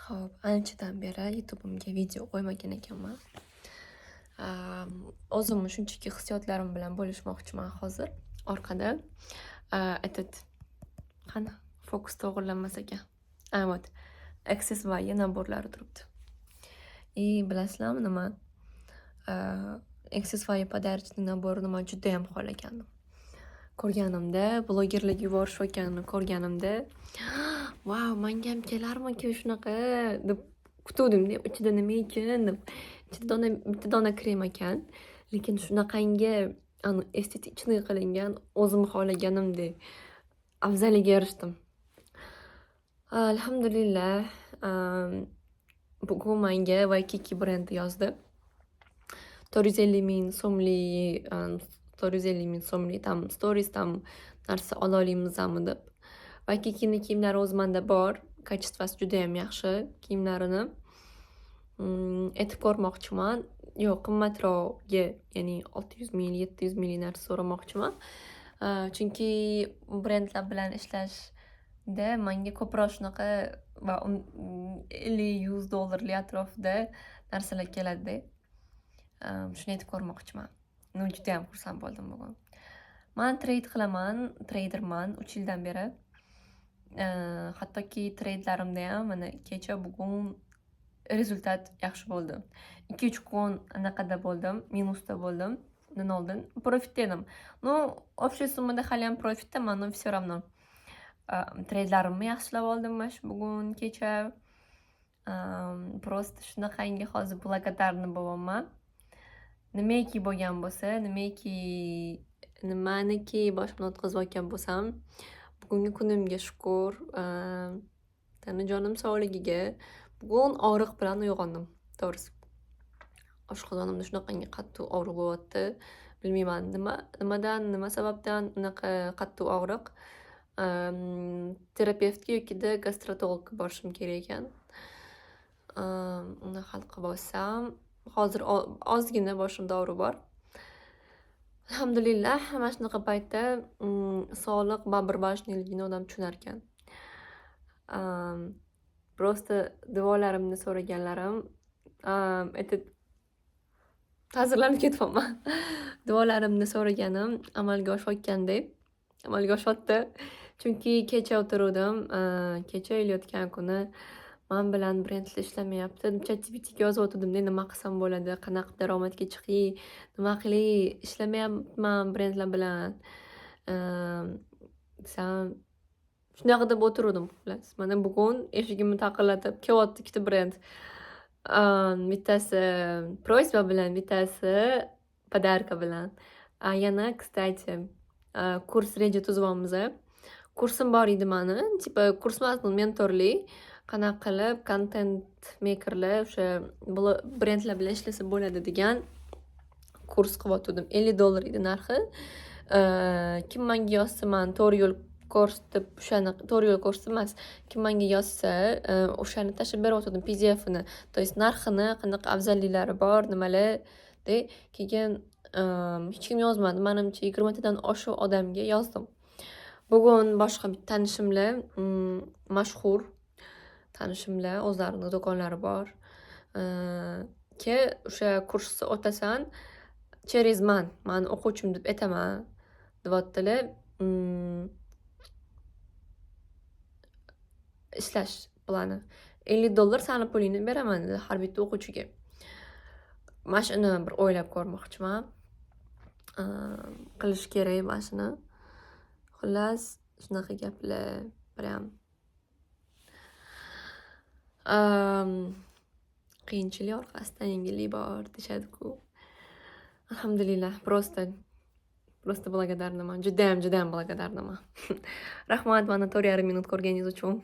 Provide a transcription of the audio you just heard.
Ho'p, anchadan beri YouTube'imga video qo'ymagan ekanman. O'zimni shunchaki hissiyotlarim bilan bo'lishmoqchiman hozir. Orqada этот qani fokus to'g'rilanmas ekan. Вот. Aksessuarga naborlari turibdi. Bilasizlarmi nima? Aksessuarga подарочный naborini men juda ham xohlagandim. Ko'rganimda, blogerlarga yuborishayotganini ko'rganimda, "Vau, menga ham kelarmikin shunaqa" deb kutuvdim-da, ichida nima ekan deb. Ichida bitta dona krem ekan, lekin shunaqangi estetikchiy qilingan, o'zim xohlaganimdek afzaliga erishdim. Alhamdulillah, bugun menga Waikiki brendi yozdi. 450 ming so'mlik, 450 ming so'mlik tam stories tam narsa ola olamizmi deb. Waikikini kiyimlari o'z menda bor, kачествоsi juda ham yaxshi kiyimlarini. Aytib ko'rmoqchiman. Yo'q, qimmatroqga, ya'ni 600 ming, 700 ming narsa so'ramoqchiman. Chunki brendlar bilan ishlashda menga ko'proq shunaqa va 50-100 dollarlik atrofida narsalar keladi-da. Shuni aytib ko'rmoqchiman. Juda ham xursand bo'ldim bugun. Men trade qilaman, traderman 3 yildan beri. Hattoki trade'larimda ham mana kecha bugun rezultat yaxshi bo'ldi. 2-3 kun anaqada bo'ldim, minusda bo'ldim. Undan oldin profitda edim. Общий summada hali ham profitdaman, но всё равно. Trade'larimni yaxshilab oldim mana shu bugun kecha. Просто shunaqangi hozir благодарна bo'laman. Nimaiki bo'lgan bo'lsa, nimaniki boshimdan o'tkazayotgan bo'lsam, bugungi kunimga shukr. Tanajonim sog'ligiga. Bugun og'riq bilan uyg'ondim, to'g'risi. Oshqozonimda shunaqangi qattiq og'riq bo'lyapti. Bilmayman nima sababdan unaqa qattiq og'riq. Terapevtga yokida gastrotologga borishim kerak ekan. Uni hal qilib olsam, hozir ozgina boshimda og'riq bor. Alhamdulillah, mana shunaqa paytda sog'liq baribir важныйligini odam tushunar ekan. Просто duolarimni so'raganlarim, ta'zirlanib ketyapman. Duolarimni so'raganim amalga oshayotgandek, amalga oshyapti. Chunki kecha o'tiruvdim, kecha ilayotgan kuni men bilan brendlar ishlamayapti. ChatGPTga yozib o'tirdim-da, nima qilsam bo'ladi, qanaqa daromadga chiqay, nima qilay, ishlamayapman brendlar bilan. Shunaqa deb o'tiruvdim, xullas. Mana bugun eshigimni taqillatib kelyapti ikkita brend. Bittasi просьба bilan, bittasi podarka bilan. Yana, kстати, kurs reja tuzibamiz. Kursim bor edi meni. Tipa kurs emas, mentorlik. Qanaqa qilib content makerlar o'sha brendlar bilan ishlasa bo'ladi degan kurs qilyotgandim. 50 dollar edi narxi. Kim menga yozsa, men to'g'ri yo'l ko'rsatib, o'shani to'g'ri yo'l ko'rsatib emas, kim menga yozsa, o'shani tashlab beryotgandim PDF-ni. То есть narxini, qanaqa afzalliklari bor, nimalar de. Keyin hech kim yozmadi. Menimcha 20 tadan oshiq odamga yozdim. Bugun boshqa bir tanishimlar, mashhur tanishimlar, o'zlarining do'konlari bor. O'sha kursni o'tasan, через men o'quvchim deb aytaman, deyaptilar. Ishlash plani. 50 dollar sani pulingni beraman dedi har bitta o'quvchiga. Mana shuni bir o'ylab ko'rmoqchiman. Qilish kerak mana shuni. Xullas, shunaqa gaplar biram. Qiyinchilik orqasidan yengillik bor deshadi-ku. Alhamdulillah, просто благодарnaman. Juda ham благодарnaman. Rahmat, meni 4,5 minut ko'rganingiz uchun.